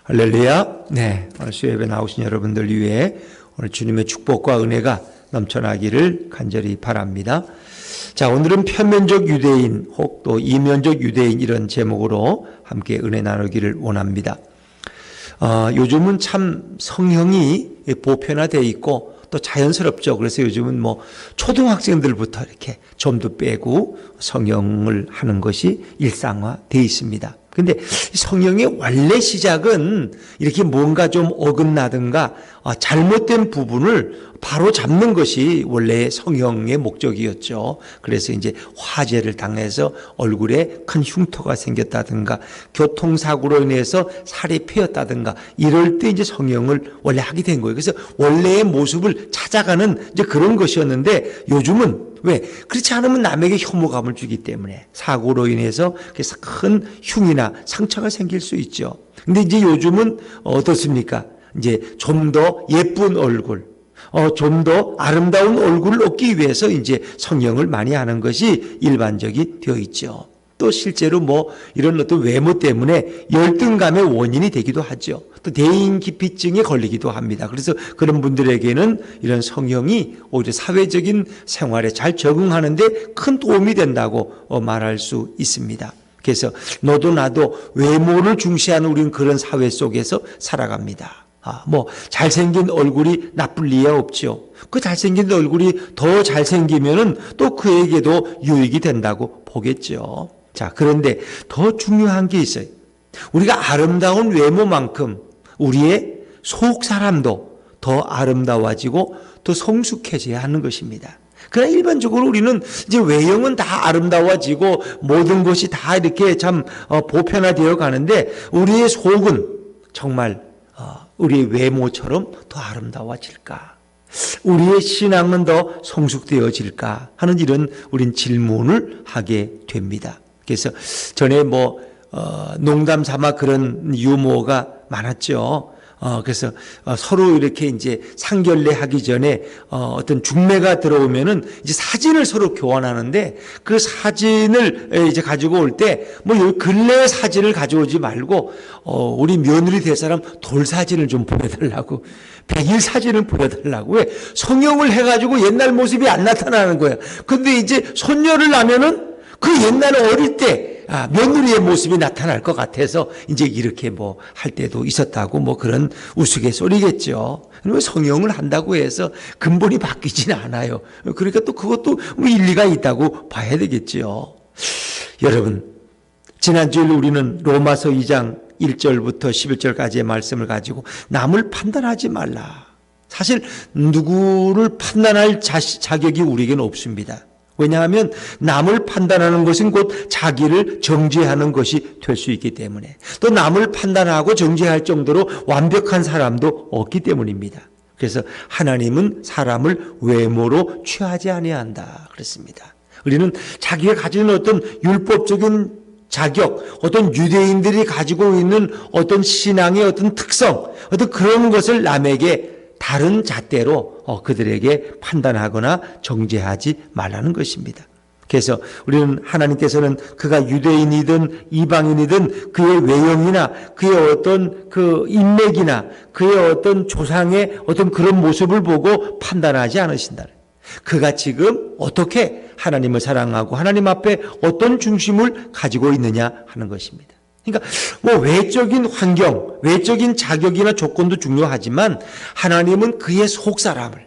할렐루야. 네, 오늘 수요예배 나오신 여러분들 위해 오늘 주님의 축복과 은혜가 넘쳐나기를 간절히 바랍니다. 자, 오늘은 편면적 유대인 혹 또 이면적 유대인 이런 제목으로 함께 은혜 나누기를 원합니다. 요즘은 참 성형이 보편화되어 있고 또 자연스럽죠. 그래서 요즘은 뭐 초등학생들부터 이렇게 점도 빼고 성형을 하는 것이 일상화되어 있습니다. 근데 성형의 원래 시작은 이렇게 뭔가 좀 어긋나든가 잘못된 부분을 바로 잡는 것이 원래 성형의 목적이었죠. 그래서 이제 화재를 당해서 얼굴에 큰 흉터가 생겼다든가 교통사고로 인해서 살이 패였다든가 이럴 때 이제 성형을 원래 하게 된 거예요. 그래서 원래의 모습을 찾아가는 이제 그런 것이었는데 요즘은 왜? 그렇지 않으면 남에게 혐오감을 주기 때문에 사고로 인해서 그래서 큰 흉이나 상처가 생길 수 있죠. 근데 이제 요즘은 어떻습니까? 이제 좀 더 예쁜 얼굴, 좀 더 아름다운 얼굴을 얻기 위해서 이제 성형을 많이 하는 것이 일반적이 되어 있죠. 또 실제로 뭐 이런 어떤 외모 때문에 열등감의 원인이 되기도 하죠. 또 대인기피증에 걸리기도 합니다. 그래서 그런 분들에게는 이런 성형이 오히려 사회적인 생활에 잘 적응하는데 큰 도움이 된다고 말할 수 있습니다. 그래서 너도 나도 외모를 중시하는 우리는 그런 사회 속에서 살아갑니다. 뭐 잘생긴 얼굴이 나쁠 리가 없죠. 그 잘생긴 얼굴이 더 잘생기면은 또 그에게도 유익이 된다고 보겠죠. 자, 그런데 더 중요한 게 있어요. 우리가 아름다운 외모만큼 우리의 속 사람도 더 아름다워지고 더 성숙해져야 하는 것입니다. 그러나 일반적으로 우리는 이제 외형은 다 아름다워지고 모든 것이 다 이렇게 참 보편화되어 가는데 우리의 속은 정말 우리의 외모처럼 더 아름다워질까? 우리의 신앙은 더 성숙되어질까? 하는 이런 우린 질문을 하게 됩니다. 그래서 전에 농담 삼아 그런 유머가 많았죠. 그래서 서로 이렇게 이제 상견례 하기 전에 어떤 중매가 들어오면은 이제 사진을 서로 교환하는데 그 사진을 이제 가지고 올 때 뭐 근래 사진을 가져오지 말고 우리 며느리 될 사람 돌 사진을 좀 보여달라고 100일 사진을 보여달라고 왜 성형을 해가지고 옛날 모습이 안 나타나는 거야. 근데 이제 손녀를 낳으면은 그 옛날 어릴 때 며느리의 모습이 나타날 것 같아서 이제 이렇게 뭐 할 때도 있었다고 뭐 그런 우스갯소리겠죠. 성형을 한다고 해서 근본이 바뀌지는 않아요. 그러니까 또 그것도 뭐 일리가 있다고 봐야 되겠죠. 여러분, 지난주에 우리는 로마서 2장 1절부터 11절까지의 말씀을 가지고 남을 판단하지 말라. 사실 누구를 판단할 자격이 우리에게는 없습니다. 왜냐하면 남을 판단하는 것은 곧 자기를 정죄하는 것이 될 수 있기 때문에 또 남을 판단하고 정죄할 정도로 완벽한 사람도 없기 때문입니다. 그래서 하나님은 사람을 외모로 취하지 아니한다 그랬습니다. 우리는 자기가 가지는 어떤 율법적인 자격, 어떤 유대인들이 가지고 있는 어떤 신앙의 어떤 특성, 어떤 그런 것을 남에게 다른 잣대로 그들에게 판단하거나 정죄하지 말라는 것입니다. 그래서 우리는 하나님께서는 그가 유대인이든 이방인이든 그의 외형이나 그의 어떤 그 인맥이나 그의 어떤 조상의 어떤 그런 모습을 보고 판단하지 않으신다. 그가 지금 어떻게 하나님을 사랑하고 하나님 앞에 어떤 중심을 가지고 있느냐 하는 것입니다. 그러니까 뭐 외적인 환경, 외적인 자격이나 조건도 중요하지만 하나님은 그의 속 사람을,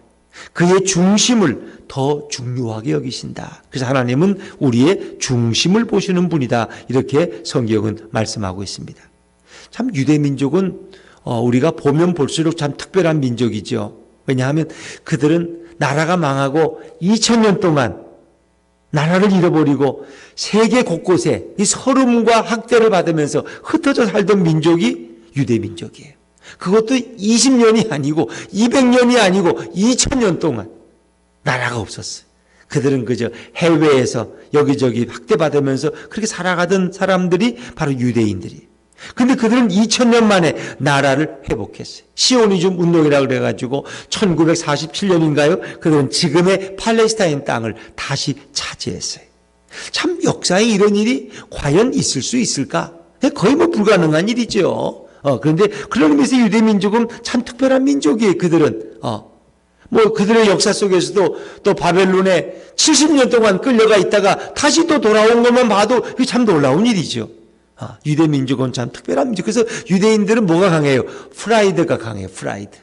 그의 중심을 더 중요하게 여기신다. 그래서 하나님은 우리의 중심을 보시는 분이다. 이렇게 성경은 말씀하고 있습니다. 참 유대민족은 우리가 보면 볼수록 참 특별한 민족이죠. 왜냐하면 그들은 나라가 망하고 2000년 동안 나라를 잃어버리고 세계 곳곳에 이 서름과 학대를 받으면서 흩어져 살던 민족이 유대민족이에요. 그것도 20년이 아니고 200년이 아니고 2000년 동안 나라가 없었어요. 그들은 그저 해외에서 여기저기 학대받으면서 그렇게 살아가던 사람들이 바로 유대인들이에요. 근데 그들은 2000년 만에 나라를 회복했어요. 시오니즘 운동이라고 그래가지고 1947년인가요? 그들은 지금의 팔레스타인 땅을 다시 차지했어요. 참 역사에 이런 일이 과연 있을 수 있을까? 거의 뭐 불가능한 일이죠. 그런데 그런 의미에서 유대 민족은 참 특별한 민족이에요. 그들은 뭐 그들의 역사 속에서도 또 바벨론에 70년 동안 끌려가 있다가 다시 또 돌아온 것만 봐도 그게 참 놀라운 일이죠. 유대 민족은 참 특별한 민족. 그래서 유대인들은 뭐가 강해요? 프라이드가 강해요. 프라이드.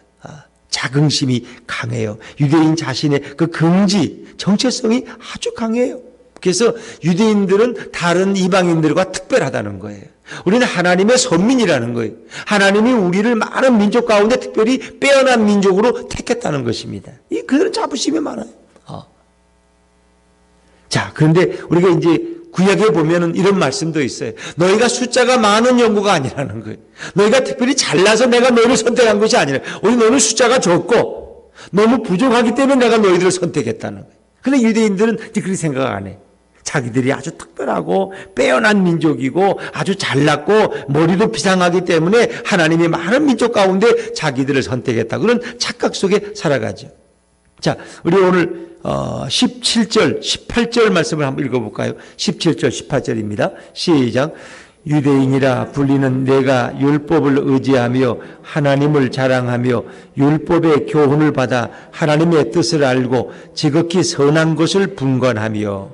자긍심이 강해요. 유대인 자신의 그 긍지, 정체성이 아주 강해요. 그래서 유대인들은 다른 이방인들과 특별하다는 거예요. 우리는 하나님의 선민이라는 거예요. 하나님이 우리를 많은 민족 가운데 특별히 빼어난 민족으로 택했다는 것입니다. 그들은 자부심이 많아요. 자, 그런데 우리가 이제 구약에 보면은 이런 말씀도 있어요. 너희가 숫자가 많은 연고가 아니라는 거예요. 너희가 특별히 잘나서 내가 너희를 선택한 것이 아니라 오히려 너희는 숫자가 적고 너무 부족하기 때문에 내가 너희들을 선택했다는 거예요. 근데 유대인들은 그렇게 생각 안 해. 자기들이 아주 특별하고 빼어난 민족이고 아주 잘났고 머리도 비상하기 때문에 하나님이 많은 민족 가운데 자기들을 선택했다. 그런 착각 속에 살아가죠. 자, 우리 오늘 17절, 18절 말씀을 한번 읽어볼까요? 17절, 18절입니다. 시작. 유대인이라 불리는 내가 율법을 의지하며 하나님을 자랑하며 율법의 교훈을 받아 하나님의 뜻을 알고 지극히 선한 것을 분간하며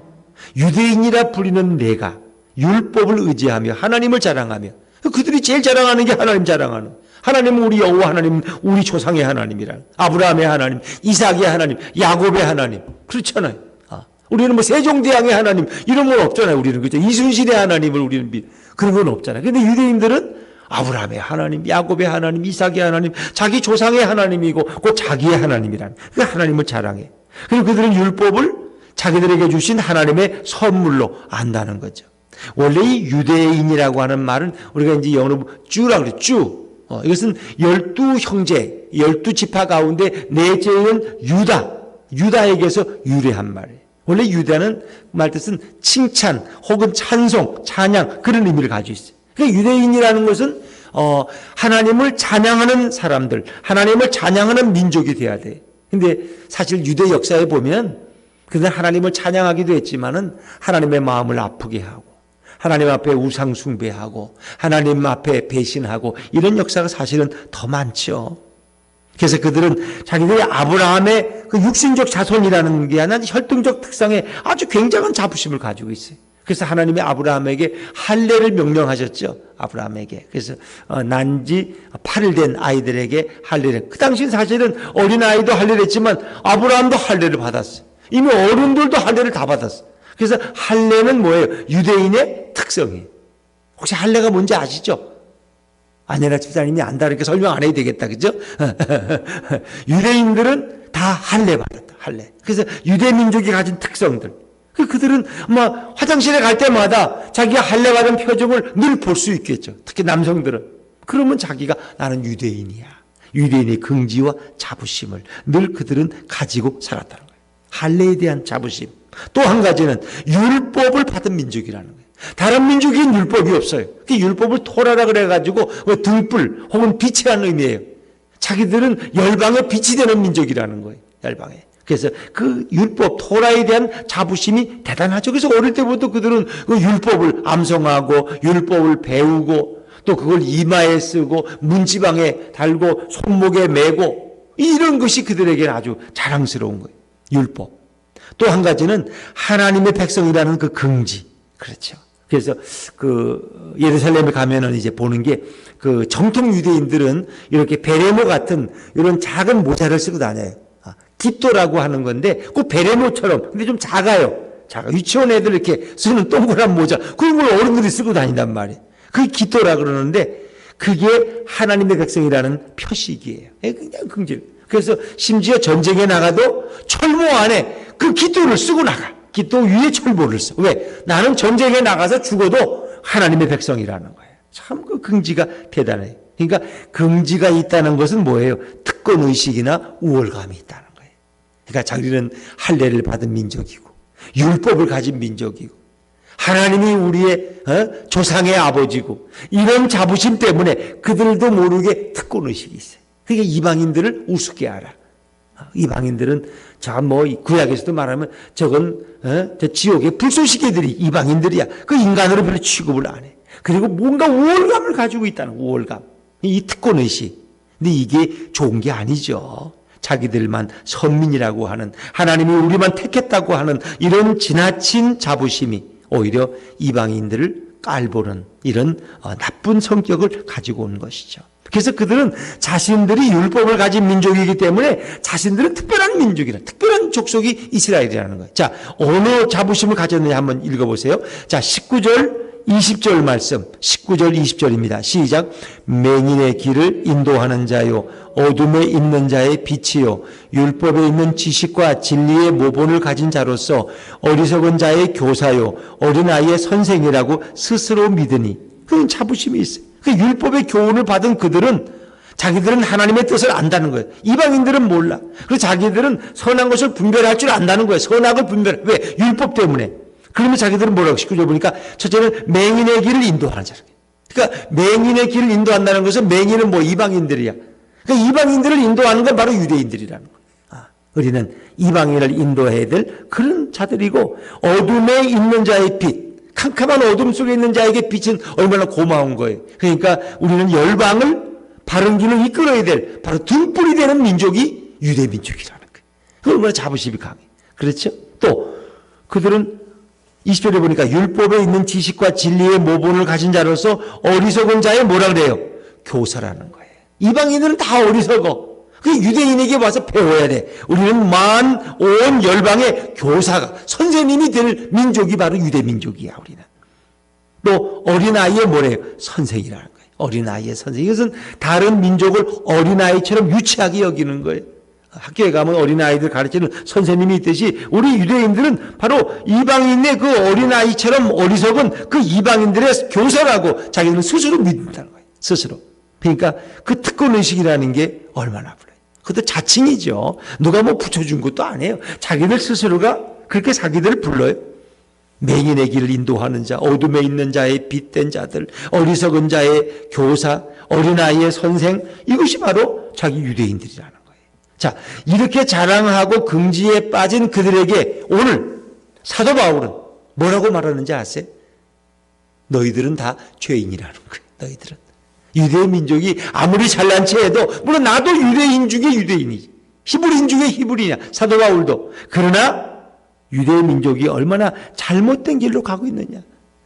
유대인이라 불리는 내가 율법을 의지하며 하나님을 자랑하며 그들이 제일 자랑하는 게 하나님 자랑하는 하나님은 우리 여호와 하나님, 우리 조상의 하나님이라. 아브라함의 하나님, 이삭의 하나님, 야곱의 하나님. 그렇잖아요. 우리는 뭐 세종대왕의 하나님 이런 건 없잖아요. 우리는 그죠? 이순신의 하나님을 우리는 그런 건 없잖아요. 그런데 유대인들은 아브라함의 하나님, 야곱의 하나님, 이삭의 하나님, 자기 조상의 하나님이고 곧 자기의 하나님이라는 그 하나님을 자랑해. 그리고 그들은 율법을 자기들에게 주신 하나님의 선물로 안다는 거죠. 원래 이 유대인이라고 하는 말은 우리가 이제 영어로 쭈라고 그래요. 쭈. 이것은 12형제, 12지파 가운데 넷째인 유다에게서 유래한 말이에요. 원래 유다는 말 뜻은 칭찬 혹은 찬송, 찬양 그런 의미를 가지고 있어요. 그러니까 유대인이라는 것은 하나님을 찬양하는 사람들, 하나님을 찬양하는 민족이 돼야 돼. 근데 사실 유대 역사에 보면 그들은 하나님을 찬양하기도 했지만은 하나님의 마음을 아프게 하고 하나님 앞에 우상 숭배하고 하나님 앞에 배신하고 이런 역사가 사실은 더 많죠. 그래서 그들은 자기들이 아브라함의 그 육신적 자손이라는 게 아니라 혈통적 특성에 아주 굉장한 자부심을 가지고 있어요. 그래서 하나님이 아브라함에게 할례를 명령하셨죠. 아브라함에게. 그래서 난지 8일 된 아이들에게 할례를. 그 당시 사실은 어린아이도 할례를 했지만 아브라함도 할례를 받았어요. 이미 어른들도 할례를 다 받았어요. 그래서 할례는 뭐예요? 유대인의 특성이에요. 혹시 할례가 뭔지 아시죠? 아내나 집사님이 안다 그러니까 설명 안 해도 되겠다. 그죠? 유대인들은 다 할례 받았다. 할례. 그래서 유대 민족이 가진 특성들. 그들은 막 화장실에 갈 때마다 자기가 할례 받은 표정을 늘 볼 수 있겠죠. 특히 남성들은. 그러면 자기가 나는 유대인이야. 유대인의 긍지와 자부심을 늘 그들은 가지고 살았다는 거예요. 할례에 대한 자부심. 또 한 가지는 율법을 받은 민족이라는 거예요. 다른 민족에는 율법이 없어요. 그 율법을 토라라 그래가지고 등불 혹은 빛이라는 의미예요. 자기들은 열방의 빛이 되는 민족이라는 거예요. 열방에. 그래서 그 율법, 토라에 대한 자부심이 대단하죠. 그래서 어릴 때부터 그들은 그 율법을 암송하고 율법을 배우고 또 그걸 이마에 쓰고 문지방에 달고 손목에 메고 이런 것이 그들에게는 아주 자랑스러운 거예요. 율법. 또 한 가지는 하나님의 백성이라는 그 긍지. 그렇죠. 그래서 그 예루살렘에 가면은 이제 보는 게 그 정통 유대인들은 이렇게 베레모 같은 이런 작은 모자를 쓰고 다녀요. 깃도라고 하는 건데 그 베레모처럼 근데 좀 작아요. 유치원 애들 이렇게 쓰는 동그란 모자 그런 걸 어른들이 쓰고 다닌단 말이에요. 그게 깃도라 그러는데 그게 하나님의 백성이라는 표식이에요. 그냥 긍지. 그래서 심지어 전쟁에 나가도 철모 안에 그 깃도를 쓰고 나가. 깃도 위에 철모를 써. 왜? 나는 전쟁에 나가서 죽어도 하나님의 백성이라는 거예요. 참 그 긍지가 대단해요. 그러니까 긍지가 있다는 것은 뭐예요? 특권의식이나 우월감이 있다는 거예요. 그러니까 자기는 할례를 받은 민족이고 율법을 가진 민족이고 하나님이 우리의 조상의 아버지고 이런 자부심 때문에 그들도 모르게 특권의식이 있어요. 그러니까 이방인들을 우습게 알아. 이방인들은 구약에서도 말하면 저건 저 지옥의 불쏘시개들이 이방인들이야. 그 인간으로 별로 취급을 안 해. 그리고 뭔가 우월감을 가지고 있다는 우월감. 이 특권의식. 근데 이게 좋은 게 아니죠. 자기들만 선민이라고 하는, 하나님이 우리만 택했다고 하는 이런 지나친 자부심이 오히려 이방인들을 깔보는 이런 나쁜 성격을 가지고 온 것이죠. 그래서 그들은 자신들이 율법을 가진 민족이기 때문에 자신들은 특별한 민족이라, 특별한 족속이 이스라엘이라는 거예요. 자, 어느 자부심을 가졌느냐 한번 읽어보세요. 자, 19절 20절 말씀, 19절 20절입니다. 시작. 맹인의 길을 인도하는 자요, 어둠에 있는 자의 빛이요, 율법에 있는 지식과 진리의 모본을 가진 자로서 어리석은 자의 교사요, 어린아이의 선생이라고 스스로 믿으니. 그런 자부심이 있어요. 그 율법의 교훈을 받은 그들은 자기들은 하나님의 뜻을 안다는 거예요. 이방인들은 몰라. 그리고 자기들은 선한 것을 분별할 줄 안다는 거예요. 선악을 분별해. 왜? 율법 때문에. 그러면 자기들은 뭐라고 19절 보니까 첫째는 맹인의 길을 인도하는 자라. 그러니까 맹인의 길을 인도한다는 것은 맹인은 뭐 이방인들이야. 그러니까 이방인들을 인도하는 건 바로 유대인들이라는 거예요. 우리는 이방인을 인도해야 될 그런 자들이고 어둠에 있는 자의 빛. 캄캄한 어둠 속에 있는 자에게 빛은 얼마나 고마운 거예요. 그러니까 우리는 열방을 바른 길로 이끌어야 될 바로 등불이 되는 민족이 유대 민족이라는 거예요. 그 얼마나 자부심이 강해. 그렇죠? 또 그들은 20절에 보니까 율법에 있는 지식과 진리의 모본을 가진 자로서 어리석은 자의 뭐라 그래요? 교사라는 거예요. 이방인들은 다 어리석어. 그 유대인에게 와서 배워야 돼. 우리는 온 열방의 교사가, 선생님이 될 민족이 바로 유대 민족이야, 우리는. 또 어린아이의 뭐래요? 선생이라는 거예요. 어린아이의 선생. 이것은 다른 민족을 어린아이처럼 유치하게 여기는 거예요. 학교에 가면 어린아이들 가르치는 선생님이 있듯이 우리 유대인들은 바로 이방인의 그 어린아이처럼 어리석은 그 이방인들의 교사라고 자기들은 스스로 믿는다는 거예요. 스스로. 그러니까 그 특권의식이라는 게 얼마나 불러요. 그것도 자칭이죠. 누가 뭐 붙여준 것도 아니에요. 자기들 스스로가 그렇게 자기들을 불러요. 맹인의 길을 인도하는 자, 어둠에 있는 자의 빛된 자들, 어리석은 자의 교사, 어린아이의 선생, 이것이 바로 자기 유대인들이라는 거예요. 자, 이렇게 자랑하고 긍지에 빠진 그들에게 오늘 사도 바울은 뭐라고 말하는지 아세요? 너희들은 다 죄인이라는 거예요. 너희들은. 유대 민족이 아무리 잘난 체 해도, 물론 나도 유대인 중에 유대인이지. 히브리인 중에 히브리냐. 사도 바울도. 그러나 유대 민족이 얼마나 잘못된 길로 가고 있느냐.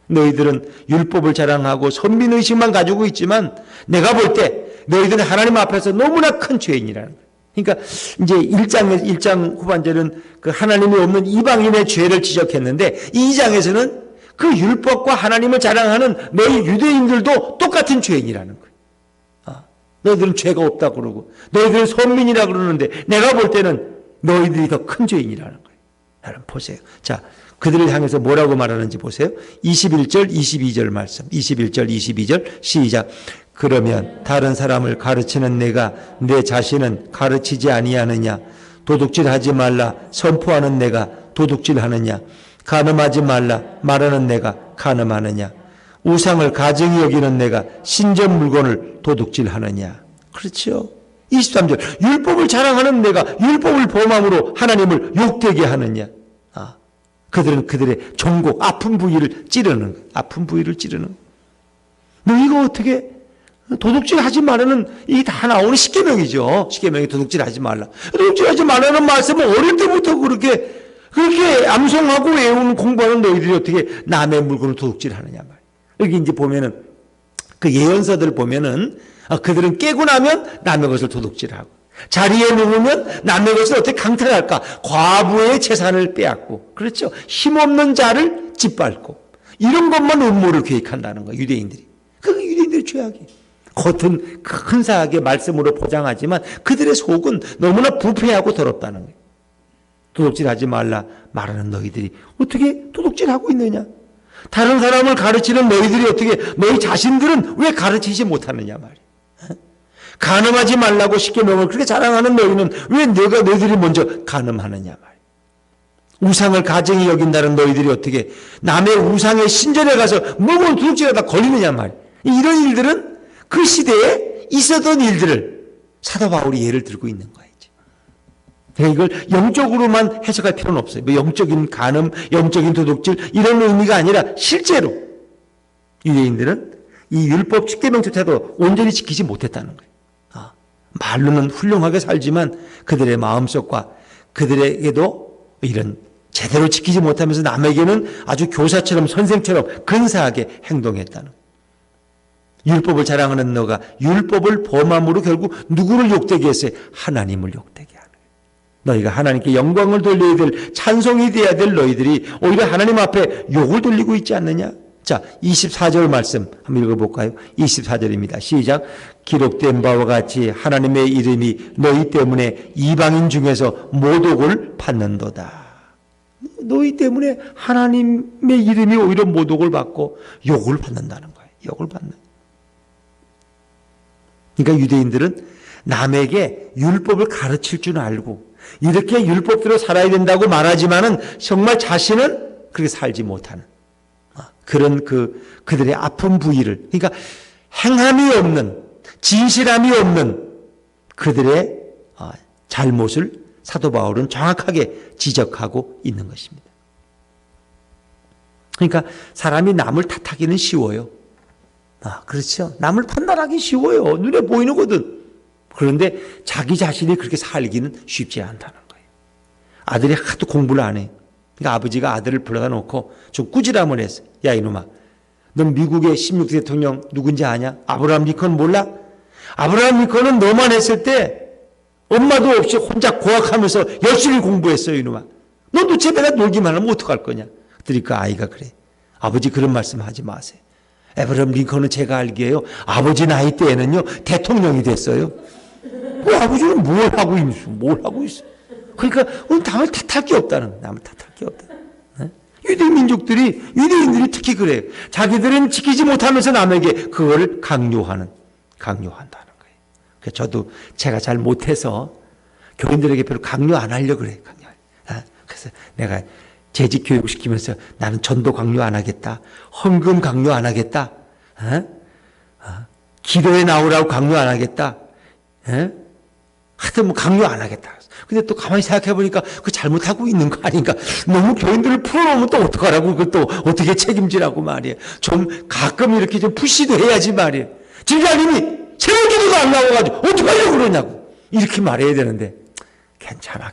너희들은 율법을 자랑하고 선민의식만 가지고 있지만 내가 볼 때 너희들은 하나님 앞에서 너무나 큰 죄인이라는 거예요. 그러니까 이제 1장 후반절은 그 하나님이 없는 이방인의 죄를 지적했는데 이 2장에서는 그 율법과 하나님을 자랑하는 너희 유대인들도 똑같은 죄인이라는 거예요. 너희들은 죄가 없다고 그러고 너희들은 선민이라고 그러는데 내가 볼 때는 너희들이 더 큰 죄인이라는 거예요. 여러분 보세요. 자, 그들을 향해서 뭐라고 말하는지 보세요. 21절 22절 말씀. 21절 22절 시작. 그러면 다른 사람을 가르치는 내가 내 자신은 가르치지 아니하느냐. 도둑질하지 말라 선포하는 내가 도둑질하느냐. 간음하지 말라 말하는 내가 간음하느냐. 우상을 가증히 여기는 내가 신전 물건을 도둑질하느냐. 그렇죠. 23절 율법을 자랑하는 내가 율법을 범함으로 하나님을 욕되게 하느냐. 그들은 그들의 종고 아픈 부위를 찌르는 아픈 부위를 찌르는. 너 이거 어떻게 도둑질하지 말라는 이 다 나오는 십계명이죠. 십계명이 도둑질하지 말라. 도둑질하지 말라는 말씀은 어릴 때부터 그렇게 암송하고 외우는 공부하는 너희들이 어떻게 남의 물건을 도둑질하느냐 말이야. 여기 이제 보면은 그 예언서들 보면은 그들은 깨고 나면 남의 것을 도둑질하고 자리에 누우면 남의 것을 어떻게 강탈할까? 과부의 재산을 빼앗고 그렇죠. 힘없는 자를 짓밟고 이런 것만 음모를 계획한다는 거예요. 유대인들이. 그 유대인들의 죄악이에요. 겉은 근사하게 말씀으로 포장하지만 그들의 속은 너무나 부패하고 더럽다는 거예요. 도둑질하지 말라 말하는 너희들이 어떻게 도둑질하고 있느냐? 다른 사람을 가르치는 너희들이 어떻게 너희 자신들은 왜 가르치지 못하느냐 말이야. 간음하지 말라고 십계명을 그렇게 자랑하는 너희는 왜 너희들이 먼저 간음하느냐 말이야. 우상을 가증히 여긴다는 너희들이 어떻게 남의 우상의 신전에 가서 몸을 도둑질하다 걸리느냐 말이야. 이런 일들은 그 시대에 있었던 일들을 사도 바울이 예를 들고 있는 거예요. 이걸 영적으로만 해석할 필요는 없어요. 뭐 영적인 간음, 영적인 도둑질 이런 의미가 아니라 실제로 유대인들은 이 율법 십계명조차도 온전히 지키지 못했다는 거예요. 말로는 훌륭하게 살지만 그들의 마음속과 그들에게도 이런 제대로 지키지 못하면서 남에게는 아주 교사처럼 선생처럼 근사하게 행동했다는 거예요. 율법을 자랑하는 너가 율법을 범함으로 결국 누구를 욕되게 했어요? 하나님을 욕되게 하는 거예요. 너희가 하나님께 영광을 돌려야 될, 찬송이 돼야 될 너희들이 오히려 하나님 앞에 욕을 돌리고 있지 않느냐? 자, 24절 말씀 한번 읽어볼까요? 24절입니다. 시작. 기록된 바와 같이 하나님의 이름이 너희 때문에 이방인 중에서 모독을 받는도다. 너희 때문에 하나님의 이름이 오히려 모독을 받고 욕을 받는다는 거예요. 욕을 받는. 그러니까 유대인들은 남에게 율법을 가르칠 줄 알고 이렇게 율법대로 살아야 된다고 말하지만은 정말 자신은 그렇게 살지 못하는 그런 그들의 아픈 부위를, 그러니까 행함이 없는, 진실함이 없는 그들의 잘못을 사도 바울은 정확하게 지적하고 있는 것입니다. 그러니까 사람이 남을 탓하기는 쉬워요. 그렇죠. 남을 판단하기 쉬워요. 눈에 보이는 거든. 그런데 자기 자신이 그렇게 살기는 쉽지 않다는 거예요. 아들이 하도 공부를 안 해. 그러니까 아버지가 아들을 불러다 놓고 좀 꾸지람을 했어. 야 이놈아, 넌 미국의 16대 대통령 누군지 아냐? 아브라함 링컨 몰라? 아브라함 링컨은 너만 했을 때 엄마도 없이 혼자 고학하면서 열심히 공부했어요. 이놈아, 너 도대체 맨날 놀기만 하면 어떡할 거냐? 그러니까 아이가 그래. 아버지 그런 말씀 하지 마세요. 아브라함 링컨은 제가 알기에요, 아버지 나이 때에는요 대통령이 됐어요. 아버지는 뭘 하고 있어? 그러니까 남을 탓할 게 없다는, 남을 탓할 게 없다. 유대인들이 특히 그래요. 자기들은 지키지 못하면서 남에게 그거를 강요한다는 거예요. 그래서 저도 제가 잘 못해서 교인들에게 별로 강요 안 하려고 그래요. 그래서 내가 재직 교육을 시키면서 나는 전도 강요 안 하겠다. 헌금 강요 안 하겠다. 기도에 나오라고 강요 안 하겠다. 하여튼 뭐 강요 안 하겠다. 근데 또 가만히 생각해 보니까 그 잘못하고 있는 거 아닌가. 너무 교인들을 풀어놓으면 또 어떡하라고, 그걸 또 어떻게 책임지라고 말이에요. 좀 가끔 이렇게 좀 푸시도 해야지 말이에요. 집사님이 새벽 기도가 안 나와가지고 어떡하려고 그러냐고 이렇게 말해야 되는데 괜찮아.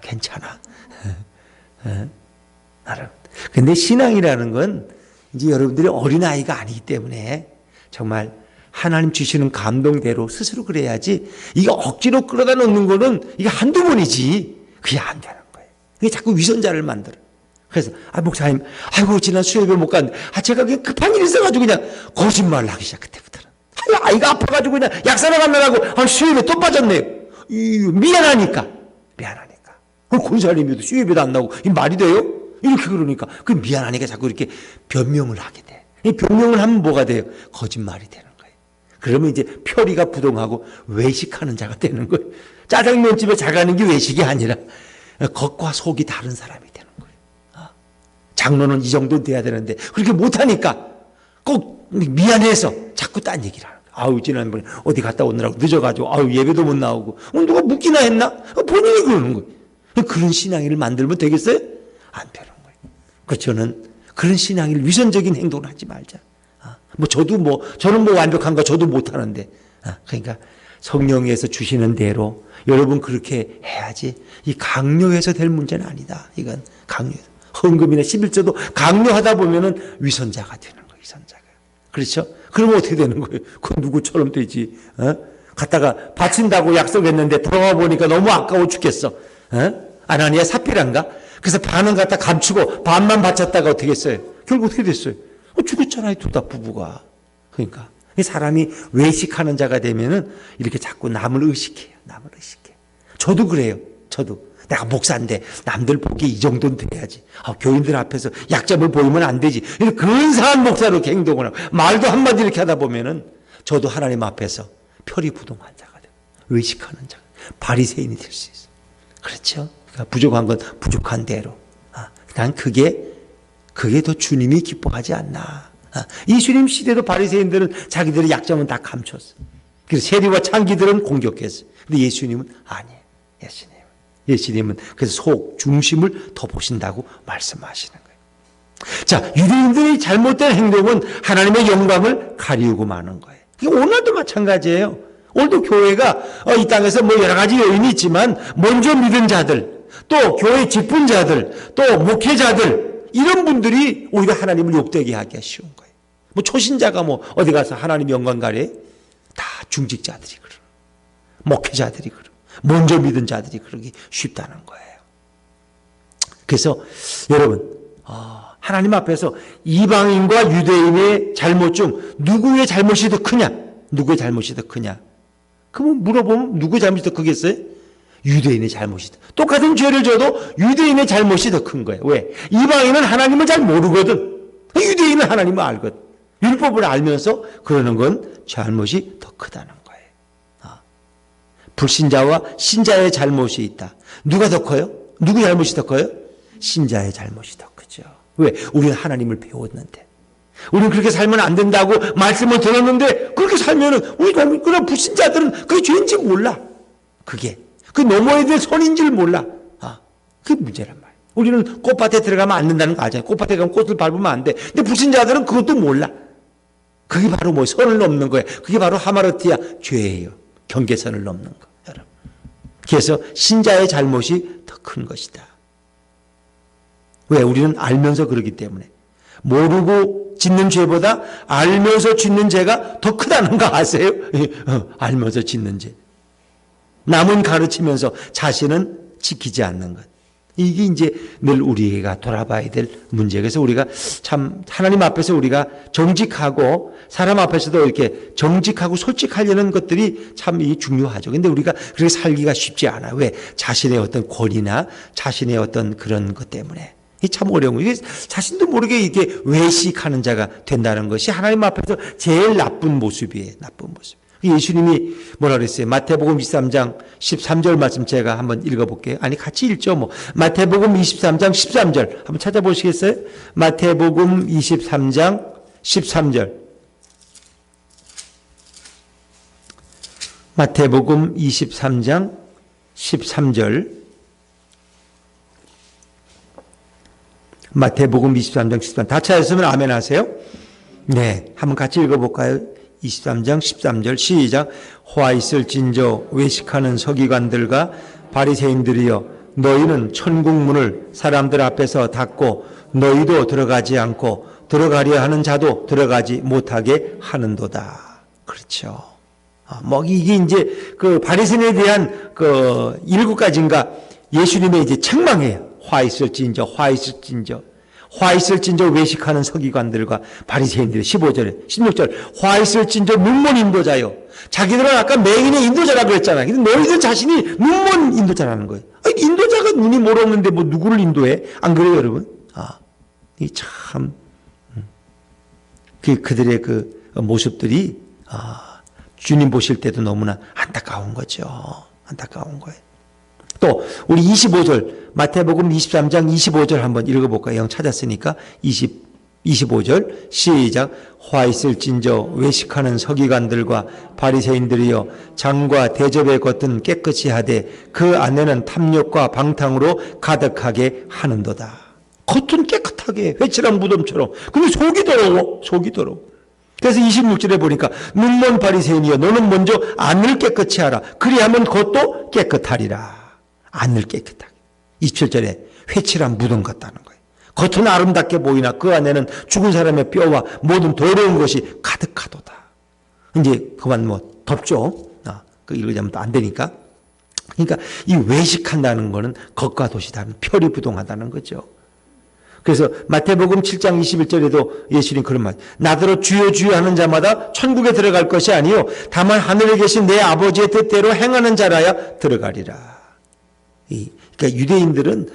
나름. 근데 신앙이라는 건 이제 여러분들이 어린아이가 아니기 때문에 정말 하나님 주시는 감동대로 스스로 그래야지, 이게 억지로 끌어다 놓는 거는 이게 한두 번이지 그게 안 되는 거예요. 이게 자꾸 위선자를 만들어. 그래서 목사님, 아이고 지난 수요일에 못 갔는데 제가 그냥 급한 일이 있어가지고 그냥 거짓말을 하기 시작. 그때부터는 아이가 아파가지고 그냥 약사나 가려고 수요일에 또 빠졌네요. 미안하니까. 그럼 권사님도 수요일에도 안 나오고 이 말이 돼요? 이렇게 그러니까 그 미안하니까 자꾸 이렇게 변명을 하게 돼. 이 변명을 하면 뭐가 돼요? 거짓말이 되는 거예요. 그러면 이제 표리가 부동하고 외식하는 자가 되는 거예요. 짜장면집에 자가는 게 외식이 아니라 겉과 속이 다른 사람이 되는 거예요. 장로는 이 정도 돼야 되는데 그렇게 못하니까 꼭 미안해서 자꾸 딴 얘기를 하는 거예요. 지난번에 어디 갔다 오느라고 늦어가지고 예배도 못 나오고 누가 묻기나 했나? 본인이 그러는 거예요. 그런 신앙인을 만들면 되겠어요? 안 되는 거예요. 그래서 저는 그런 신앙인을 위선적인 행동을 하지 말자. 저는 완벽한 거 저도 못하는데. 그러니까 성령에서 주시는 대로 여러분 그렇게 해야지. 이 강요해서 될 문제는 아니다. 이건 강요해서. 헌금이나 11조도 강요하다 보면은 위선자가 되는 거예요. 위선자가. 그렇죠? 그러면 어떻게 되는 거예요? 그건 누구처럼 되지. 갔다가 바친다고 약속했는데 들어가 보니까 너무 아까워 죽겠어. 아나니아 삽비란가? 그래서 반은 갖다 감추고 반만 바쳤다가 어떻게 했어요? 결국 어떻게 됐어요? 죽었잖아요, 둘 다 부부가. 그러니까 사람이 외식하는 자가 되면은 이렇게 자꾸 남을 의식해요. 저도 그래요. 내가 목사인데 남들 보기에 이 정도는 돼야지. 교인들 앞에서 약점을 보이면 안 되지. 이렇게 근사한 목사로 이렇게 행동을 하고 말도 한마디 이렇게 하다 보면은 저도 하나님 앞에서 표리부동한 자가 돼요. 외식하는 자, 바리새인이 될 수 있어요. 그렇죠? 그러니까 부족한 건 부족한 대로. 난 그게 더 주님이 기뻐하지 않나. 예수님 시대도 바리새인들은 자기들의 약점은 다 감췄어. 그래서 세리와 창기들은 공격했어요. 근데 예수님은 아니에요. 예수님은 그래서 속 중심을 더 보신다고 말씀하시는 거예요. 자, 유대인들의 잘못된 행동은 하나님의 영광을 가리우고 마는 거예요. 오늘도 마찬가지예요. 오늘도 교회가 이 땅에서 뭐 여러 가지 요인이 있지만 먼저 믿은 자들, 또 교회 직분자들, 또 목회자들, 이런 분들이 오히려 하나님을 욕되게 하기가 쉬운 거예요. 뭐 초신자가 뭐 어디 가서 하나님 영광 가려? 다 중직자들이 그러, 목회자들이 그러, 먼저 믿은 자들이 그러기 쉽다는 거예요. 그래서 여러분, 하나님 앞에서 이방인과 유대인의 잘못 중 누구의 잘못이 더 크냐? 누구의 잘못이 더 크냐? 그러면 물어보면 누구의 잘못이 더 크겠어요? 유대인의 잘못이 더. 똑같은 죄를 져도 유대인의 잘못이 더 큰 거예요. 왜? 이방인은 하나님을 잘 모르거든. 유대인은 하나님을 알거든. 율법을 알면서 그러는 건 잘못이 더 크다는 거예요. 불신자와 신자의 잘못이 있다. 누가 더 커요? 누구 잘못이 더 커요? 신자의 잘못이 더 크죠. 왜? 우리는 하나님을 배웠는데. 우리는 그렇게 살면 안 된다고 말씀을 들었는데 그렇게 살면은 그런 불신자들은 그게 죄인지 몰라. 그게 넘어야 될 선인 줄 몰라. 그게 문제란 말이야. 우리는 꽃밭에 들어가면 안 된다는 거 알잖아요. 꽃밭에 가면 꽃을 밟으면 안 돼. 근데 불신자들은 그것도 몰라. 그게 바로 뭐 선을 넘는 거예요. 그게 바로 하마르티아 죄예요. 경계선을 넘는 거. 여러분. 그래서 신자의 잘못이 더 큰 것이다. 왜? 우리는 알면서 그러기 때문에. 모르고 짓는 죄보다 알면서 짓는 죄가 더 크다는 거 아세요? 알면서 짓는 죄. 남은 가르치면서 자신은 지키지 않는 것. 이게 이제 늘 우리가 돌아봐야 될 문제. 그래서 우리가 참 하나님 앞에서 우리가 정직하고 사람 앞에서도 이렇게 정직하고 솔직하려는 것들이 참 중요하죠. 근데 우리가 그렇게 살기가 쉽지 않아요. 왜? 자신의 어떤 권위나 자신의 어떤 그런 것 때문에. 이게 참 어려운 거예요. 이게 자신도 모르게 이렇게 외식하는 자가 된다는 것이 하나님 앞에서 제일 나쁜 모습이에요. 나쁜 모습. 예수님이 뭐라 그랬어요? 마태복음 23장 13절 말씀 제가 한번 읽어볼게요. 아니 같이 읽죠 뭐. 마태복음 23장 13절 한번 찾아보시겠어요? 마태복음 23장 13절. 마태복음 23장 13절. 마태복음 23장 13절. 다 찾았으면 아멘 하세요. 네, 한번 같이 읽어볼까요? 23장 13절 시작. 화 있을진저 외식하는 서기관들과 바리새인들이여, 너희는 천국문을 사람들 앞에서 닫고 너희도 들어가지 않고 들어가려 하는 자도 들어가지 못하게 하는도다. 그렇죠. 뭐 이게 이제 그 바리새인에 대한 그 7가지인가 예수님의 이제 책망이에요. 화 있을진저, 화 있을진저. 화 있을진저 외식하는 서기관들과 바리새인들의 15절에 16절 화 있을진저 눈먼 인도자요. 자기들은 아까 맹인의 인도자라고 그랬잖아요. 근데 너희들 자신이 눈먼 인도자라는 거예요. 아니, 인도자가 눈이 멀었는데 뭐 누구를 인도해? 안 그래요, 여러분? 이 참 그들의 그 모습들이 주님 보실 때도 너무나 안타까운 거죠. 안타까운 거예요. 또 우리 25절 마태복음 23장 25절 한번 읽어볼까요? 영 찾았으니까 25절 시작. 화 있을진저 외식하는 서기관들과 바리새인들이여, 장과 대접의 겉은 깨끗이 하되 그 안에는 탐욕과 방탕으로 가득하게 하는도다. 겉은 깨끗하게 회칠한 무덤처럼, 근데 속이 더러워. 속이 더러워. 그래서 26절에 보니까 눈먼 바리새인이여, 너는 먼저 안을 깨끗이 하라. 그리하면 겉도 깨끗하리라. 안을 깨끗하게. 27절에 회칠한 무덤 같다는 거예요. 겉은 아름답게 보이나 그 안에는 죽은 사람의 뼈와 모든 더러운 것이 가득하도다. 이제 그만 뭐 덥죠. 그 읽으자면 또 안 되니까. 그러니까 이 외식한다는 거는 겉과 돛이 다른 표리부동하다는 거죠. 그래서 마태복음 7장 21절에도 예수님 그런 말, 나더러 주여 주여 하는 자마다 천국에 들어갈 것이 아니요 다만 하늘에 계신 내 아버지의 뜻대로 행하는 자라야 들어가리라. 그러니까 유대인들은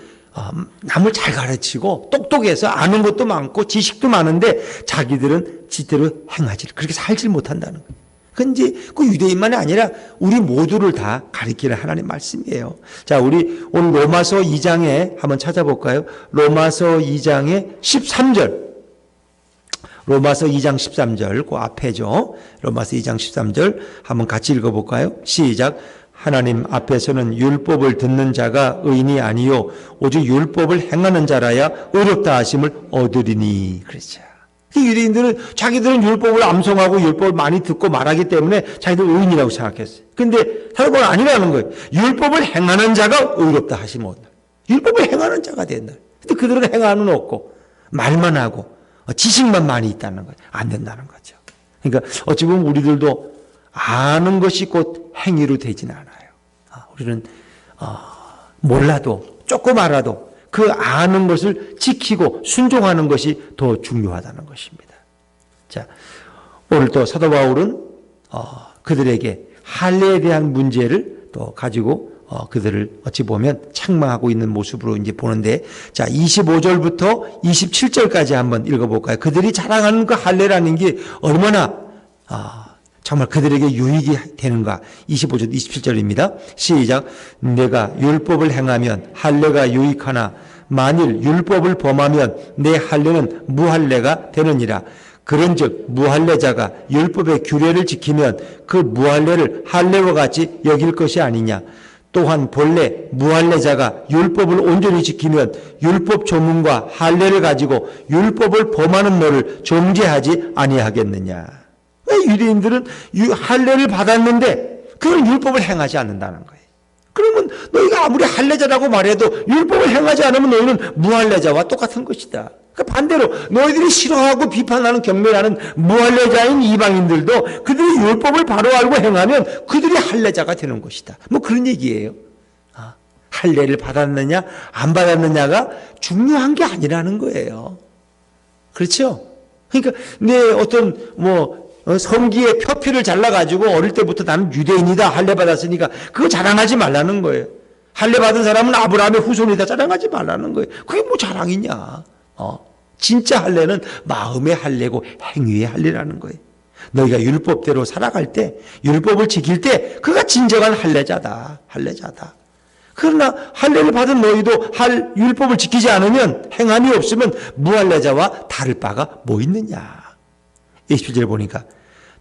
남을 잘 가르치고 똑똑해서 아는 것도 많고 지식도 많은데 자기들은 지대로 행하지 그렇게 살질 못한다는 거예요. 그건 이제 그 유대인만이 아니라 우리 모두를 다 가리키는 하나님의 말씀이에요. 자, 우리 오늘 로마서 2장에 한번 찾아볼까요? 로마서 2장의 13절. 로마서 2장 13절, 그 앞에죠. 로마서 2장 13절 한번 같이 읽어볼까요? 시작. 하나님 앞에서는 율법을 듣는 자가 의인이 아니요 오직 율법을 행하는 자라야 의롭다 하심을 얻으리니. 그렇죠. 유대인들은 자기들은 율법을 암송하고 율법을 많이 듣고 말하기 때문에 자기들 의인이라고 생각했어요. 근데 그건 아니라는 거예요. 율법을 행하는 자가 의롭다 하시면 얻는다. 율법을 행하는 자가 된다. 근데 그들은 행하는 없고 말만 하고 지식만 많이 있다는 거예요. 안 된다는 거죠. 그러니까 어찌 보면 우리들도 아는 것이 곧 행위로 되지는 않아요. 우리는 몰라도 조금 알아도 그 아는 것을 지키고 순종하는 것이 더 중요하다는 것입니다. 자, 오늘 또 사도 바울은 그들에게 할례에 대한 문제를 또 가지고 그들을 어찌 보면 책망하고 있는 모습으로 이제 보는데, 자, 25절부터 27절까지 한번 읽어볼까요? 그들이 자랑하는 그 할례라는 게 얼마나 정말 그들에게 유익이 되는가. 25절 27절입니다. 시작. 내가 율법을 행하면 할례가 유익하나 만일 율법을 범하면 내 할례는 무할례가 되느니라. 그런즉 무할례자가 율법의 규례를 지키면 그 무할례를 할례와 같이 여길 것이 아니냐. 또한 본래 무할례자가 율법을 온전히 지키면 율법 조문과 할례를 가지고 율법을 범하는 너를 정죄하지 아니하겠느냐. 왜 유대인들은 할례를 받았는데 그건 율법을 행하지 않는다는 거예요. 그러면 너희가 아무리 할례자라고 말해도 율법을 행하지 않으면 너희는 무할례자와 똑같은 것이다. 그러니까 반대로 너희들이 싫어하고 비판하는 경멸하는 무할례자인 이방인들도 그들이 율법을 바로 알고 행하면 그들이 할례자가 되는 것이다. 뭐 그런 얘기예요. 할례를 받았느냐 안 받았느냐가 중요한 게 아니라는 거예요. 그렇죠? 그러니까 내 어떤 성기의 표피를 잘라가지고 어릴 때부터 나는 유대인이다 할례 받았으니까 그거 자랑하지 말라는 거예요. 할례 받은 사람은 아브라함의 후손이다 자랑하지 말라는 거예요. 그게 뭐 자랑이냐. 진짜 할례는 마음의 할례고 행위의 할례라는 거예요. 너희가 율법대로 살아갈 때 율법을 지킬 때 그가 진정한 할례자다. 할례자다. 그러나 할례를 받은 너희도 율법을 지키지 않으면 행함이 없으면 무할례자와 다를 바가 뭐 있느냐. 27절 보니까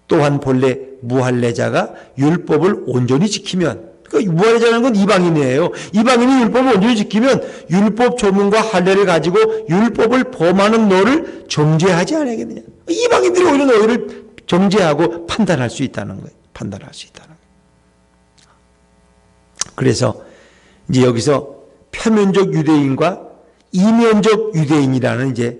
또한 본래 무할례자가 율법을 온전히 지키면, 그러니까 무할례자라는 건 이방인이에요. 이방인이 율법을 온전히 지키면 율법 조문과 할례를 가지고 율법을 범하는 너를 정죄하지 않겠느냐. 이방인들이 오히려 너희를 정죄하고 판단할 수 있다는 거예요. 판단할 수 있다는 거예요. 그래서 이제 여기서 표면적 유대인과 이면적 유대인이라는 이제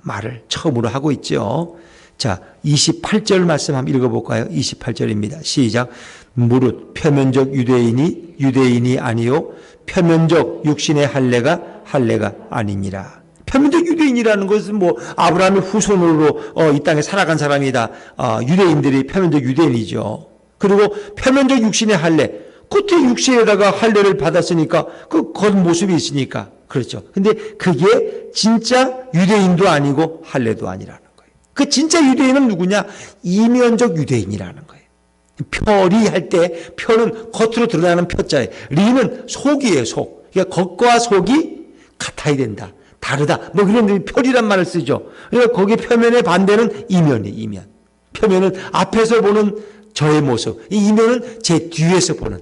말을 처음으로 하고 있죠. 자, 28절 말씀 한번 읽어볼까요? 28절입니다. 시작. 무릇 표면적 유대인이 아니요 표면적 육신의 할례가 아니니라. 표면적 유대인이라는 것은 아브라함의 후손으로 이 땅에 살아간 사람이다. 유대인들이 표면적 유대인이죠. 그리고 표면적 육신의 할례, 겉에 육신에다가 할례를 받았으니까 그 겉모습이 있으니까 그렇죠. 근데 그게 진짜 유대인도 아니고 할례도 아니라는 거예요. 그 진짜 유대인은 누구냐? 이면적 유대인이라는 거예요. 표리 할 때 표는 겉으로 드러나는 표자예요. 리는 속이에요. 속. 그러니까 겉과 속이 같아야 된다. 다르다. 그런 표리란 말을 쓰죠. 그러니까 거기 표면의 반대는 이면이에요. 이면. 표면은 앞에서 보는 저의 모습. 이 이면은 제 뒤에서 보는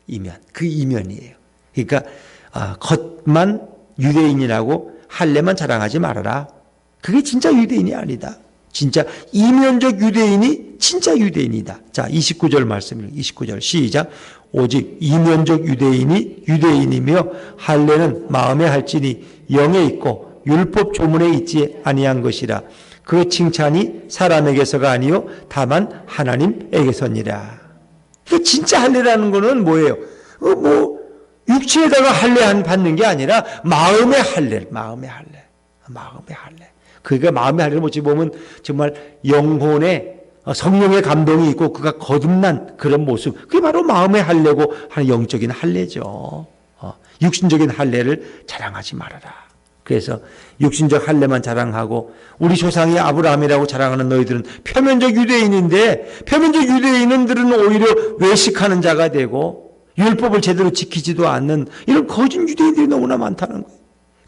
이면. 그 이면이에요. 그러니까 겉만 유대인이라고 할례만 자랑하지 말아라. 그게 진짜 유대인이 아니다. 진짜 이면적 유대인이 진짜 유대인이다. 자, 29절 말씀입니다. 29절 시작. 오직 이면적 유대인이 유대인이며 할례는 마음에 할지니 영에 있고 율법 조문에 있지 아니한 것이라. 그 칭찬이 사람에게서가 아니요 다만 하나님에게서니라. 진짜 할례라는 거는 뭐예요? 육체에다가 할례 받는 게 아니라 마음의 할례. 그러니까 마음의 할례를 어찌 보면 정말 영혼에 성령의 감동이 있고 그가 거듭난 그런 모습. 그게 바로 마음의 할례고 하는 영적인 할례죠. 육신적인 할례를 자랑하지 말아라. 그래서 육신적 할례만 자랑하고 우리 조상이 아브라함이라고 자랑하는 너희들은 표면적 유대인인데 표면적 유대인들은 오히려 외식하는 자가 되고 율법을 제대로 지키지도 않는 이런 거짓 유대인들이 너무나 많다는 거예요.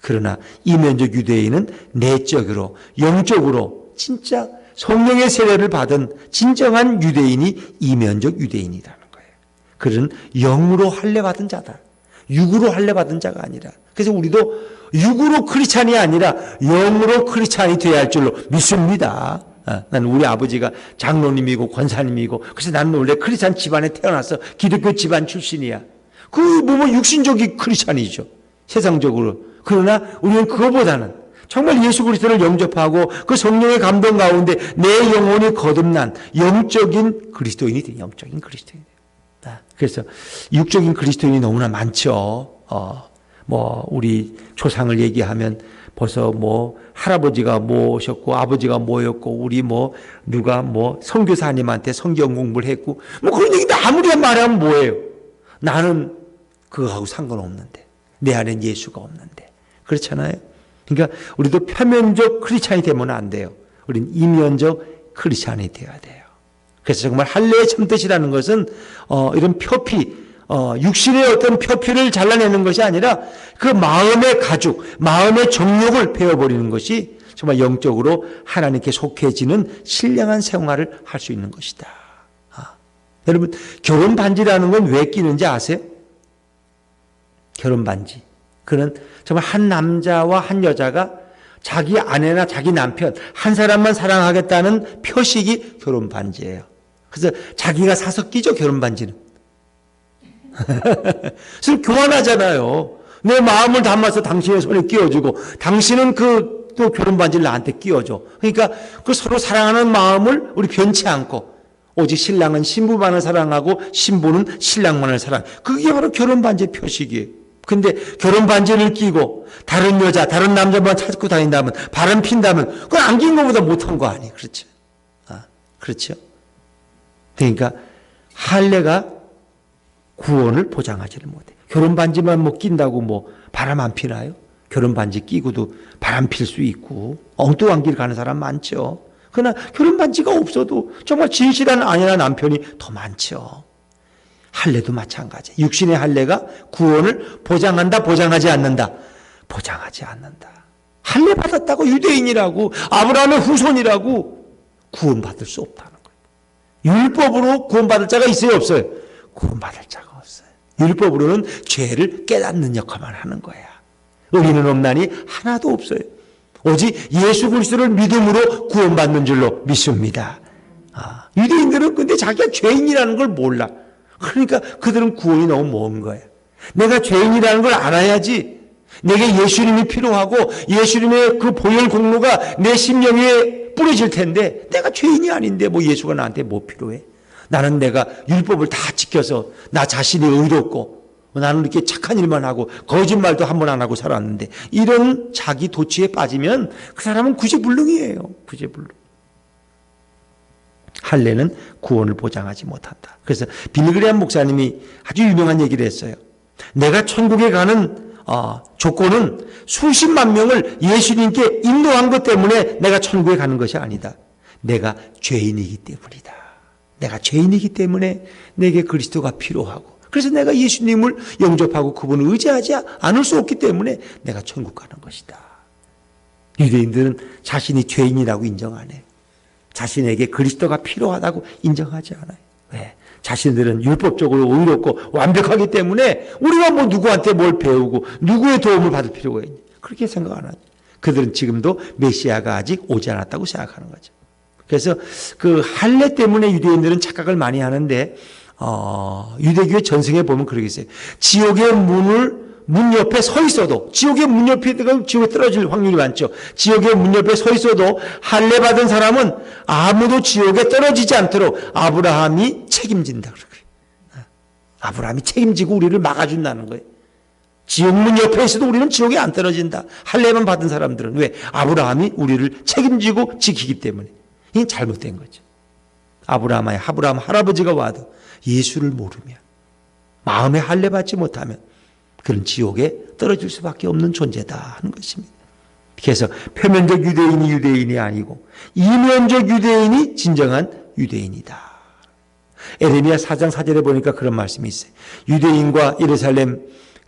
그러나 이면적 유대인은 내적으로 영적으로 진짜 성령의 세례를 받은 진정한 유대인이 이면적 유대인이라는 거예요. 그는 영으로 할례받은 자다. 육으로 할례받은 자가 아니라. 그래서 우리도 육으로 크리스찬이 아니라 영으로 크리스찬이 되어야 할 줄로 믿습니다. 나는 우리 아버지가 장로님이고 권사님이고, 그래서 나는 원래 크리스찬 집안에 태어나서 기독교 집안 출신이야. 뭐 육신적인 크리스찬이죠, 세상적으로. 그러나 우리는 그거보다는 정말 예수 그리스도를 영접하고 그 성령의 감동 가운데 내 영혼이 거듭난 영적인 그리스도인이 돼. 영적인 그리스도인이 돼. 그래서 육적인 그리스도인이 너무나 많죠. 우리 조상을 얘기하면 벌써 할아버지가 뭐셨고 아버지가 뭐였고 우리 누가 선교사님한테 성경 공부를 했고 그런 얘기인데 아무리 말하면 뭐예요? 나는 그거하고 상관없는데, 내 안엔 예수가 없는데. 그렇잖아요. 그러니까 우리도 표면적 크리스찬이 되면 안 돼요. 우리는 이면적 크리스찬이 되어야 돼요. 그래서 정말 할례의 참뜻이라는 것은 이런 표피, 육신의 어떤 표피를 잘라내는 것이 아니라 그 마음의 가죽, 마음의 정욕을 베어버리는 것이 정말 영적으로 하나님께 속해지는 신령한 생활을 할 수 있는 것이다. 여러분, 결혼 반지라는 건 왜 끼는지 아세요? 결혼 반지. 그는 정말 한 남자와 한 여자가 자기 아내나 자기 남편 한 사람만 사랑하겠다는 표식이 결혼 반지예요. 그래서 자기가 사서 끼죠, 결혼 반지는. 그래서 교환하잖아요. 내 마음을 담아서 당신의 손에 끼워주고 당신은 또 결혼 반지를 나한테 끼워줘. 그러니까 그 서로 사랑하는 마음을 우리 변치 않고, 오직 신랑은 신부만을 사랑하고 신부는 신랑만을 사랑. 그게 바로 결혼 반지의 표식이에요. 근데 결혼 반지를 끼고 다른 여자, 다른 남자만 찾고 다닌다면, 바람 핀다면 그건 안 낀 것보다 못한 거 아니에요. 그렇죠? 그렇죠? 그러니까 할례가 구원을 보장하지를 못해. 결혼 반지만 낀다고 바람 안 피나요? 결혼 반지 끼고도 바람 필 수 있고 엉뚱한 길 가는 사람 많죠. 그러나 결혼 반지가 없어도 정말 진실한 아내나 남편이 더 많죠. 할례도 마찬가지. 육신의 할례가 구원을 보장한다, 보장하지 않는다? 보장하지 않는다. 할례 받았다고 유대인이라고 아브라함의 후손이라고 구원받을 수 없다는 거예요. 율법으로 구원받을 자가 있어요, 없어요? 구원받을 자가 없어요. 율법으로는 죄를 깨닫는 역할만 하는 거야. 의리는 없나니 하나도 없어요. 오직 예수 그리스도를 믿음으로 구원받는 줄로 믿습니다. 유대인들은 근데 자기가 죄인이라는 걸 몰라. 그러니까 그들은 구원이 너무 먼 거예요. 내가 죄인이라는 걸 알아야지. 내게 예수님이 필요하고 예수님의 그 보혈 공로가 내 심령에 뿌려질 텐데, 내가 죄인이 아닌데 예수가 나한테 뭐 필요해? 나는 내가 율법을 다 지켜서 나 자신이 의롭고 나는 이렇게 착한 일만 하고 거짓말도 한 번 안 하고 살았는데, 이런 자기 도취에 빠지면 그 사람은 구제불능이에요. 구제불능. 할례는 구원을 보장하지 못한다. 그래서 빌리그레암 목사님이 아주 유명한 얘기를 했어요. 내가 천국에 가는 조건은 수십만 명을 예수님께 인도한 것 때문에 내가 천국에 가는 것이 아니다. 내가 죄인이기 때문이다. 내가 죄인이기 때문에 내게 그리스도가 필요하고, 그래서 내가 예수님을 영접하고 그분을 의지하지 않을 수 없기 때문에 내가 천국 가는 것이다. 유대인들은 자신이 죄인이라고 인정 안 해요. 자신에게 그리스도가 필요하다고 인정하지 않아요. 왜? 자신들은 율법적으로 의롭고 완벽하기 때문에 우리가 누구한테 뭘 배우고 누구의 도움을 받을 필요가 있냐, 그렇게 생각 안 하죠. 그들은 지금도 메시아가 아직 오지 않았다고 생각하는 거죠. 그래서 그 할례 때문에 유대인들은 착각을 많이 하는데, 유대교의 전승에 보면 그러겠어요. 지옥의 문 옆에 서 있어도, 지옥의 문 옆에 지옥에 떨어질 확률이 많죠. 지옥의 문 옆에 서 있어도 할례 받은 사람은 아무도 지옥에 떨어지지 않도록 아브라함이 책임진다. 아브라함이 책임지고 우리를 막아준다는 거예요. 지옥 문 옆에 있어도 우리는 지옥에 안 떨어진다. 할례만 받은 사람들은. 왜? 아브라함이 우리를 책임지고 지키기 때문에. 이게 잘못된 거죠. 아브라함 할아버지가 와도 예수를 모르면, 마음에 할례 받지 못하면 그런 지옥에 떨어질 수밖에 없는 존재다 하는 것입니다. 그래서 표면적 유대인이 아니고 이면적 유대인이 진정한 유대인이다. 에레미야 4장 4절에 보니까 그런 말씀이 있어요. 유대인과 예루살렘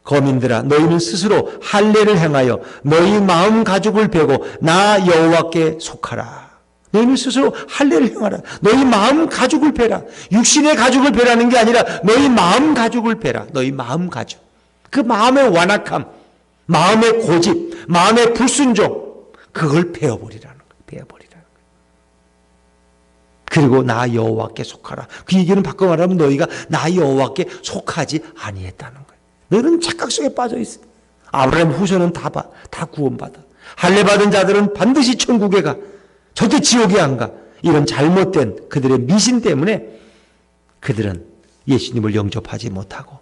거민들아, 너희는 스스로 할례를 행하여 너희 마음 가죽을 베고 나 여호와께 속하라. 너희는 스스로 할례를 행하라. 너희 마음 가죽을 베라. 육신의 가죽을 베라는 게 아니라 너희 마음 가죽을 베라. 너희 마음 가죽. 그 마음의 완악함, 마음의 고집, 마음의 불순종, 그걸 베어버리라는 거예요. 베어버리라는 거예요. 그리고 나 여호와께 속하라. 그 얘기는 바꿔 말하면 너희가 나 여호와께 속하지 아니했다는 거예요. 너희는 착각 속에 빠져 있어. 아브라함 후손은 다 구원받아. 할례 받은 자들은 반드시 천국에 가. 절대 지옥에 안 가. 이런 잘못된 그들의 미신 때문에 그들은 예수님을 영접하지 못하고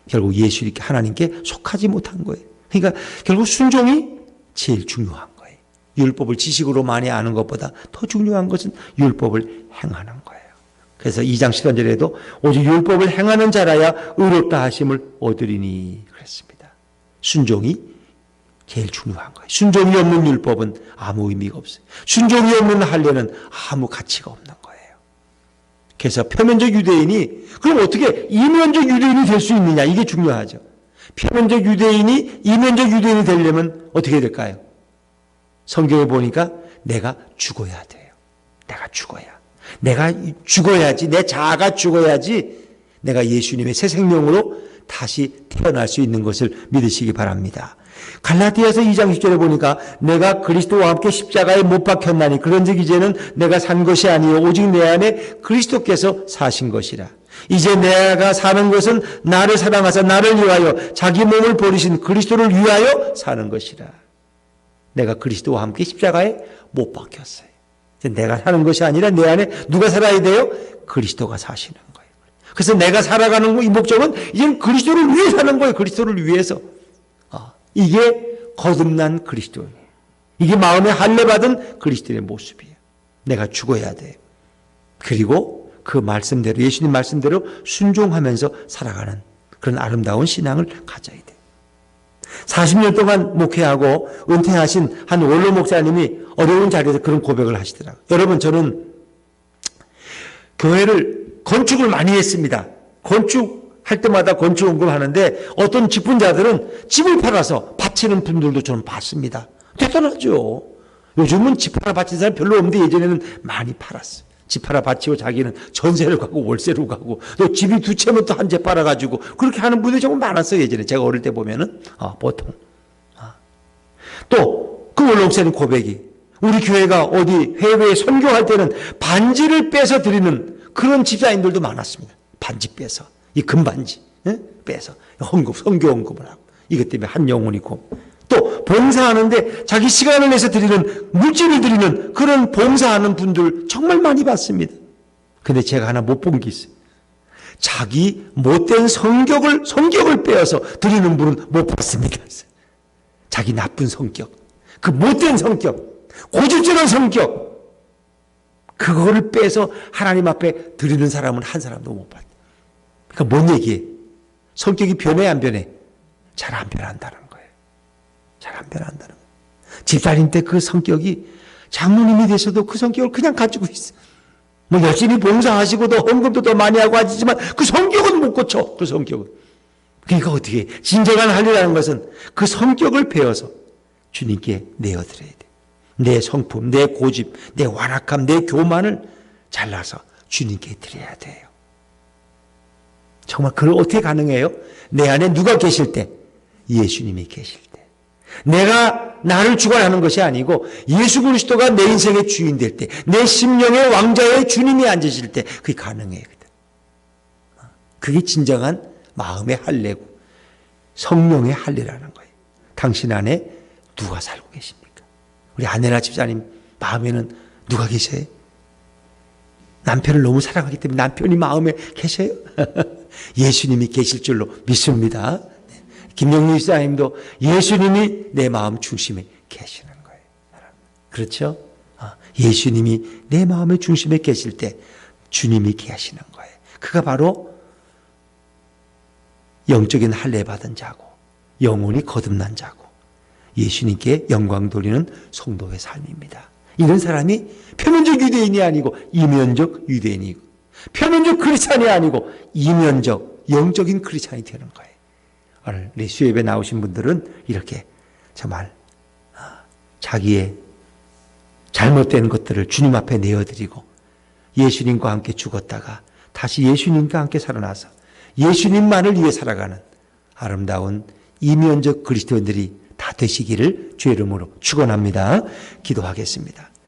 결국 예수님께 하나님께 속하지 못한 거예요. 그러니까 결국 순종이 제일 중요한 거예요. 율법을 지식으로 많이 아는 것보다 더 중요한 것은 율법을 행하는 거예요. 그래서 2장 10절에도 오직 율법을 행하는 자라야 의롭다 하심을 얻으리니 그랬습니다. 순종이 제일 중요한 거예요. 순종이 없는 율법은 아무 의미가 없어요. 순종이 없는 할례는 아무 가치가 없는 거예요. 그래서 표면적 유대인이 그럼 어떻게 이면적 유대인이 될 수 있느냐, 이게 중요하죠. 표면적 유대인이 이면적 유대인이 되려면 어떻게 될까요? 성경에 보니까 내가 죽어야 돼요. 내가 죽어야지, 내 자아가 죽어야지 내가 예수님의 새 생명으로 다시 태어날 수 있는 것을 믿으시기 바랍니다. 갈라디아서 2장 10절에 보니까 내가 그리스도와 함께 십자가에 못 박혔나니 그런즉 이제는 내가 산 것이 아니요 오직 내 안에 그리스도께서 사신 것이라. 이제 내가 사는 것은 나를 사랑하사 나를 위하여 자기 몸을 버리신 그리스도를 위하여 사는 것이라. 내가 그리스도와 함께 십자가에 못 박혔어요. 이제 내가 사는 것이 아니라 내 안에 누가 살아야 돼요? 그리스도가 사시는 거예요. 그래서 내가 살아가는 이 목적은 이제 그리스도를 위해 사는 거예요. 그리스도를 위해서. 이게 거듭난 그리스도예요. 이게 마음에 할례 받은 그리스도의 모습이에요. 내가 죽어야 돼요. 그리고 그 말씀대로, 예수님 말씀대로 순종하면서 살아가는 그런 아름다운 신앙을 가져야 돼요. 40년 동안 목회하고 은퇴하신 한 원로 목사님이 어려운 자리에서 그런 고백을 하시더라고요. 여러분, 저는 교회를 건축을 많이 했습니다. 건축할 때마다 건축원금 하는데 어떤 직분자들은 집을 팔아서 바치는 분들도 저는 봤습니다. 대단하죠. 요즘은 집 하나 바치는 사람 별로 없는데 예전에는 많이 팔았어요. 집 하나 바치고 자기는 전세를 가고 월세로 가고 또 집이 두 채면 또 한 채 팔아가지고 그렇게 하는 분들이 정말 많았어요. 예전에 제가 어릴 때 보면은 보통 또 그 원로목사님 고백이 우리 교회가 어디 해외에 선교할 때는 반지를 빼서 드리는 그런 집사님들도 많았습니다. 반지 빼서 이 금반지 빼서 헌금 선교 헌금을 하고 이것 때문에 한 영혼이고 또 봉사하는데 자기 시간을 내서 드리는 물질을 드리는 그런 봉사하는 분들 정말 많이 봤습니다. 근데 제가 하나 못 본 게 있어요. 자기 못된 성격을 빼어서 드리는 분은 못 봤습니다. 자기 나쁜 성격, 그 못된 성격, 고집스러운 성격, 그거를 빼서 하나님 앞에 드리는 사람은 한 사람도 못 봤어요. 그러니까 뭔 얘기예요? 성격이 변해 안 변해? 잘 안 변한다는 거예요. 잘 안 변한다는 거예요. 집사님 때 그 성격이 장로님이 돼서도 그 성격을 그냥 가지고 있어요. 뭐 열심히 봉사하시고 더 헌금도 더 많이 하고 하시지만 그 성격은 못 고쳐. 그 성격은. 그러니까 어떻게 해? 진정한 할례라는 것은 그 성격을 배워서 주님께 내어드려야 돼. 내 성품, 내 고집, 내 완악함, 내 교만을 잘라서 주님께 드려야 돼요. 정말 그걸 어떻게 가능해요? 내 안에 누가 계실 때? 예수님이 계실 때. 내가 나를 주관하는 것이 아니고 예수 그리스도가 내 인생의 주인 될 때, 내 심령의 왕좌에 주님이 앉으실 때 그게 가능해요. 그게 진정한 마음의 할례고 성령의 할례라는 거예요. 당신 안에 누가 살고 계십니까? 우리 아내나 집사님 마음에는 누가 계세요? 남편을 너무 사랑하기 때문에 남편이 마음에 계세요? 예수님이 계실 줄로 믿습니다. 김영민 집사님도 예수님이 내 마음 중심에 계시는 거예요. 그렇죠? 예수님이 내 마음의 중심에 계실 때 주님이 계시는 거예요. 그가 바로 영적인 할례 받은 자고 영혼이 거듭난 자고 예수님께 영광 돌리는 성도의 삶입니다. 이런 사람이 표면적 유대인이 아니고 이면적 유대인이고 표면적 크리스찬이 아니고 이면적 영적인 크리스찬이 되는 거예요. 오늘 우리 수요예배 나오신 분들은 이렇게 정말 자기의 잘못된 것들을 주님 앞에 내어드리고 예수님과 함께 죽었다가 다시 예수님과 함께 살아나서 예수님만을 위해 살아가는 아름다운 이면적 그리스도인들이 다 되시기를 주의 이름으로 축원합니다. 기도하겠습니다.